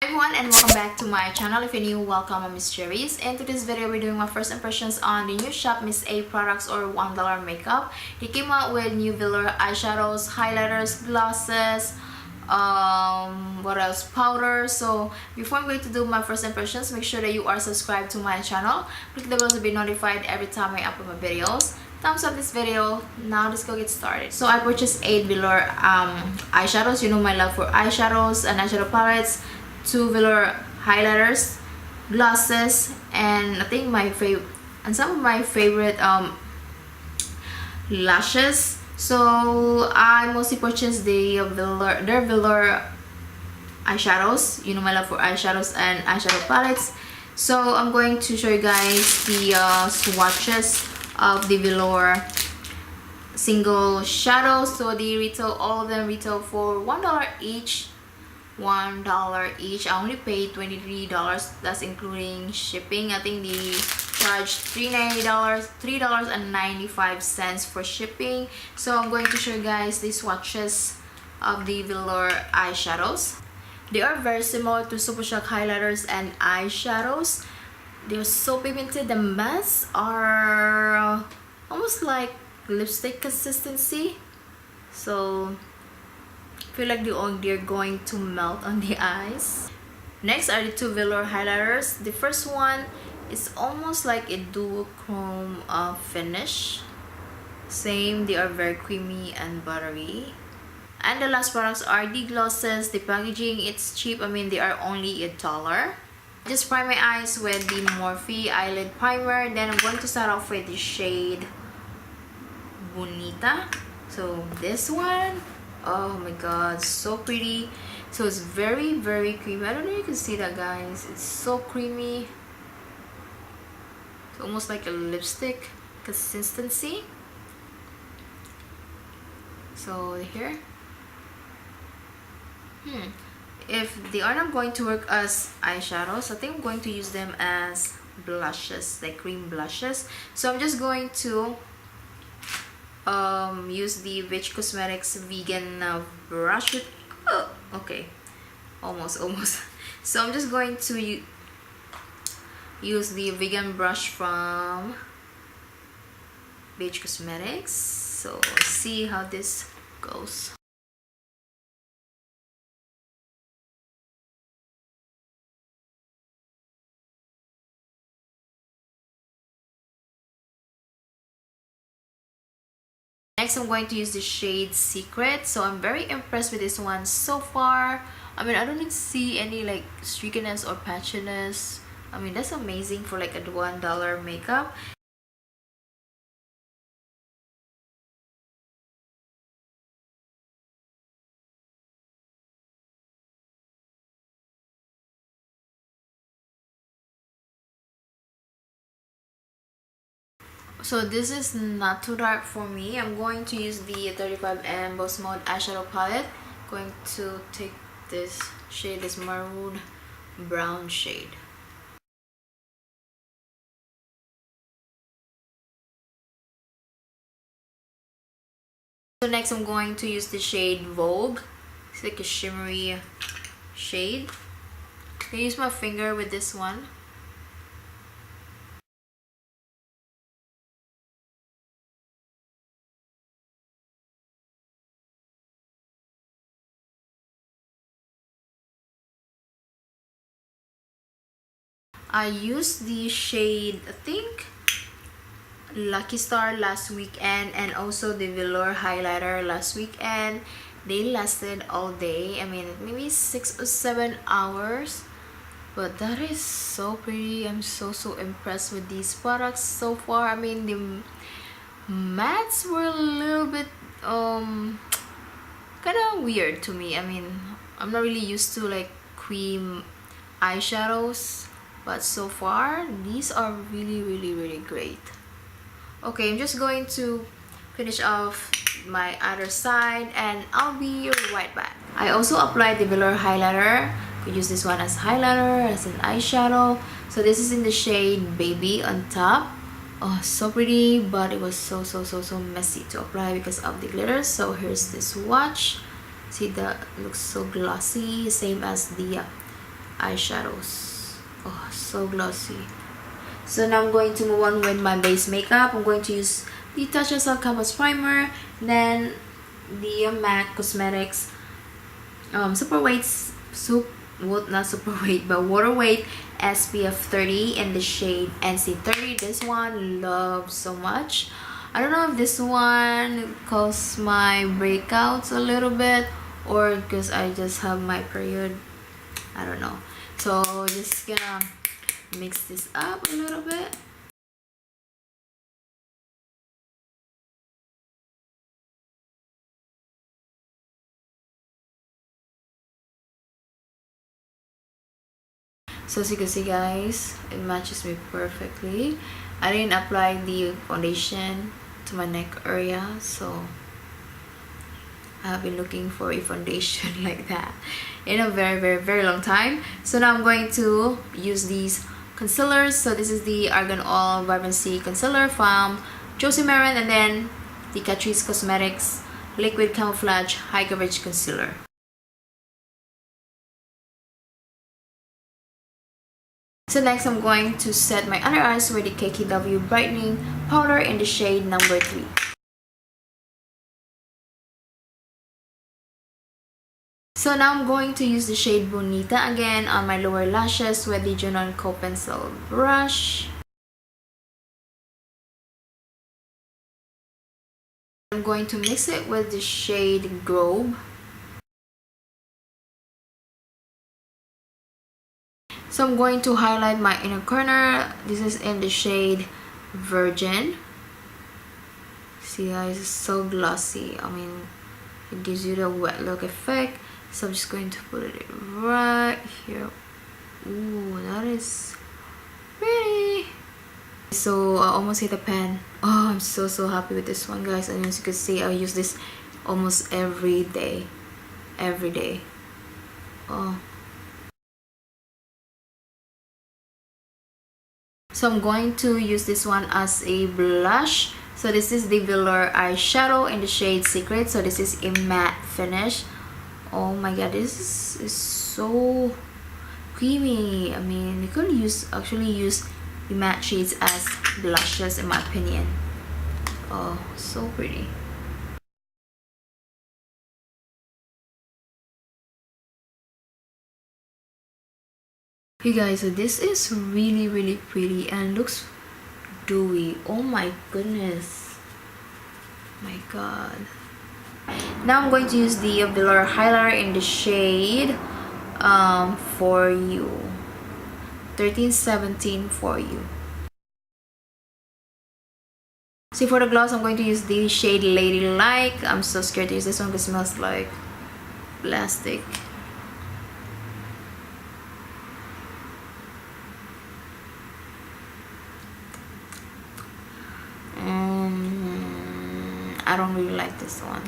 Everyone, and welcome back to my channel. If you're new, welcome. I'm MissCheriess. In today's video, we're doing my first impressions on the new ShopMissA products or $1 makeup. They came out with new velour eyeshadows, highlighters, glosses, what else, powder. So before I'm going to do my first impressions, make sure that you are subscribed to my channel. Click the bell to be notified every time I upload my videos. Thumbs up this video. Now let's go get started. So I purchased 8 velour eyeshadows. You know my love for eyeshadows and eyeshadow palettes, 2 velour highlighters, glosses, and I think my favorite and some of my favorite lashes. So I mostly purchased their velour eyeshadows. You know my love for eyeshadows and eyeshadow palettes. So I'm going to show you guys the swatches of the velour single shadows. So they retail, all of them retail for $1 each. $1 each. I only paid $23. That's including shipping. I think they charged $3.95 for shipping. So I'm going to show you guys the swatches of the velour eyeshadows. They are very similar to Super Shock highlighters and eyeshadows. They're so pigmented. The masks are almost like lipstick consistency. So I feel like they're going to melt on the eyes. Next are the 2 velour highlighters. The first one is almost like a duochrome finish. Same, they are very creamy and buttery. And the last products are the glosses. The packaging, it's cheap. I mean, they are only $1. Just prime my eyes with the Morphe eyelid primer. Then I'm going to start off with the shade Bonita. So this one, oh my god, so pretty. So it's very creamy. I don't know if you can see that, guys. It's so creamy. It's almost like a lipstick consistency. So here, if they are not going to work as eyeshadows, I think I'm going to use them as blushes, like cream blushes. So I'm just going to use the Witch Cosmetics vegan brush with, okay, almost so I'm just going to use the vegan brush from Witch Cosmetics. So see how this goes. Next, I'm going to use the shade Secret. So I'm very impressed with this one so far. I mean, I don't even see any like streakiness or patchiness. I mean, that's amazing for like a $1 makeup. So this is not too dark for me. I'm going to use the 35M Boss Mode eyeshadow palette. Going to take this shade, this maroon brown shade. So next I'm going to use the shade Vogue. It's like a shimmery shade. I use my finger with this one. I used the shade, I think, Lucky Star last weekend, and also the velour highlighter last weekend. They lasted all day. I mean, maybe 6 or 7 hours, but that is so pretty. I'm so impressed with these products so far. I mean, the mattes were a little bit kind of weird to me. I mean, I'm not really used to like cream eyeshadows, but so far these are really great. Okay, I'm just going to finish off my other side and I'll be right back. I also applied the velour highlighter. You could use this one as highlighter, as an eyeshadow. So this is in the shade Baby on top. Oh, so pretty, but it was so messy to apply because of the glitter. So here's this swatch. See, that looks so glossy, same as the eyeshadows. Oh, so glossy. So now I'm going to move on with my base makeup. I'm going to use the Touch of Sun Canvas Primer, then the MAC Cosmetics super weight not super weight but water weight SPF 30 in the shade NC30. This one love so much. I don't know if this one caused my breakouts a little bit or because I just have my period, I don't know. So just gonna mix this up a little bit. So as you can see guys, it matches me perfectly. I didn't apply the foundation to my neck area, so I have been looking for a foundation like that in a very long time. So now I'm going to use these concealers. So this is the Argan All Vibrancy Concealer from Josie Maran, and then the Catrice Cosmetics Liquid Camouflage High Coverage Concealer. So next I'm going to set my under eyes with the KKW Brightening Powder in the shade number 3. So now I'm going to use the shade Bonita again on my lower lashes with the Junon Co Pencil brush. I'm going to mix it with the shade Grobe. So I'm going to highlight my inner corner. This is in the shade Virgin. See guys, it's so glossy. I mean, it gives you the wet look effect. So I'm just going to put it right here. Ooh, that is pretty. So I almost hit the pan. Oh, I'm so happy with this one guys. And as you can see, I use this almost every day. Oh. So I'm going to use this one as a blush. So this is the velour eyeshadow in the shade Secret. So this is a matte finish. Oh my god, this is so creamy. I mean, you could actually use the matte shades as blushes in my opinion. Oh, so pretty. Hey guys, so this is really pretty and looks dewy. Oh my goodness, my god. Now I'm going to use the velour highlighter in the shade For You, 1317 For You. See, for the gloss I'm going to use the shade Ladylike. I'm so scared to use this one because it smells like plastic. I don't really like this one.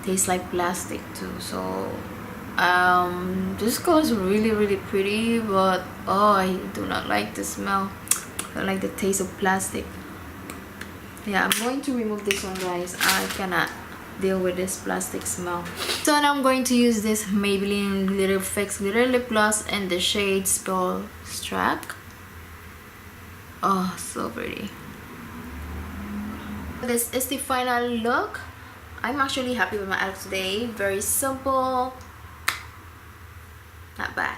Tastes like plastic too. So this color is really pretty, but oh, I do not like the smell. I don't like the taste of plastic. Yeah, I'm going to remove this one guys. I cannot deal with this plastic smell. So now I'm going to use this Maybelline Glitter Fix Glitter Lip Gloss in the shade Spell Strack. Oh, so pretty. This is the final look. I'm actually happy with my outfit today. Very simple, not bad.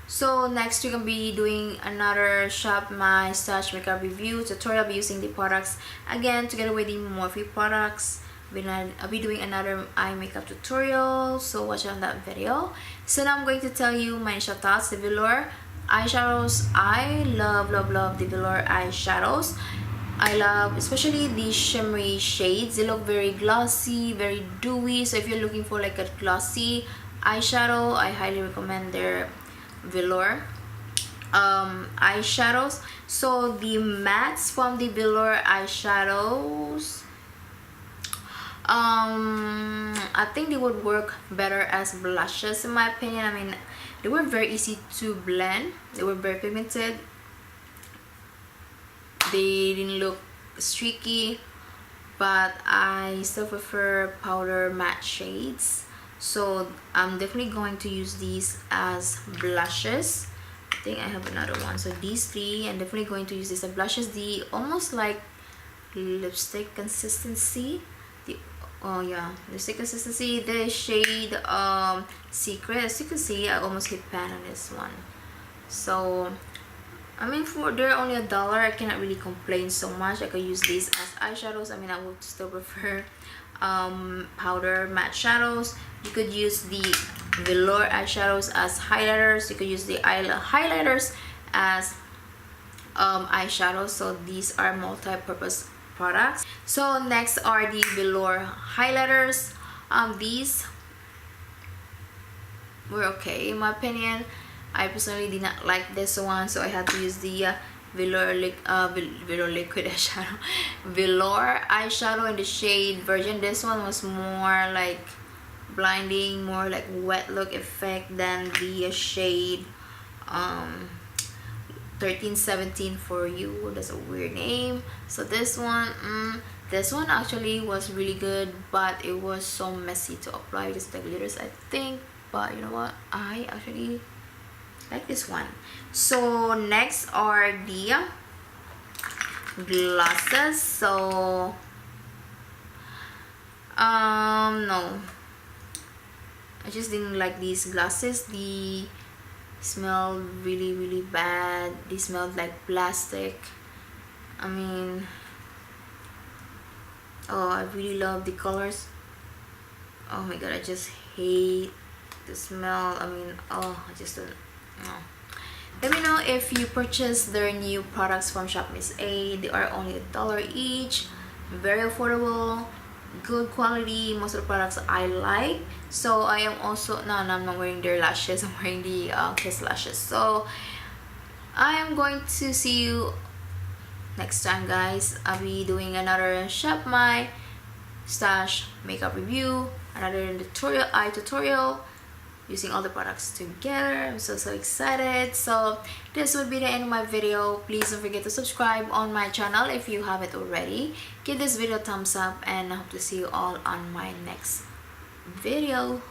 So next we're gonna be doing another ShopMissA makeup review tutorial. I'll be using the products again together with the Morphe products. I'll be doing another eye makeup tutorial, so watch on that video. So now I'm going to tell you my initial thoughts. The velour eyeshadows, I love the velour eyeshadows. I love especially the shimmery shades. They look very glossy, very dewy. So if you're looking for like a glossy eyeshadow, I highly recommend their velour eyeshadows. So the mattes from the velour eyeshadows, I think they would work better as blushes in my opinion. I mean, they were very easy to blend. They were very pigmented. They didn't look streaky, but I still prefer powder matte shades So I'm definitely going to use these as blushes. I think I have another one. So these three, I'm definitely going to use this as blushes. The almost like lipstick consistency, the oh yeah, lipstick consistency. The shade Secret. As you can see, I almost hit pan on this one. So I mean, for they're only $1, I cannot really complain so much. I could use these as eyeshadows. I mean, I would still prefer powder matte shadows. You could use the velour eyeshadows as highlighters. You could use the highlighters as eyeshadows. So these are multi-purpose products. So next are the velour highlighters. These were okay in my opinion. I personally did not like this one, so I had to use the velour liquid eyeshadow, velour eyeshadow in the shade Virgin. This one was more like blinding, more like wet look effect than the shade 1317 for you. That's a weird name. So this one actually was really good, but it was so messy to apply just the glitters, I think. But you know what, I actually like this one. So next are the glosses. So no, I just didn't like these glosses. They smell really bad. They smelled like plastic. I mean, oh, I really love the colors. Oh my god, I just hate the smell. I mean, oh, I just don't know. Let me know if you purchase their new products from ShopMissA. They are only $1 each, very affordable, good quality. Most of the products I like. So I am also no, I'm not wearing their lashes. I'm wearing the Kiss lashes. So I am going to see you next time, guys. I'll be doing another Shop My Stash makeup review, another tutorial using all the products together. I'm so excited. So this would be the end of my video. Please don't forget to subscribe on my channel if you haven't already. Give this video a thumbs up, and I hope to see you all on my next video.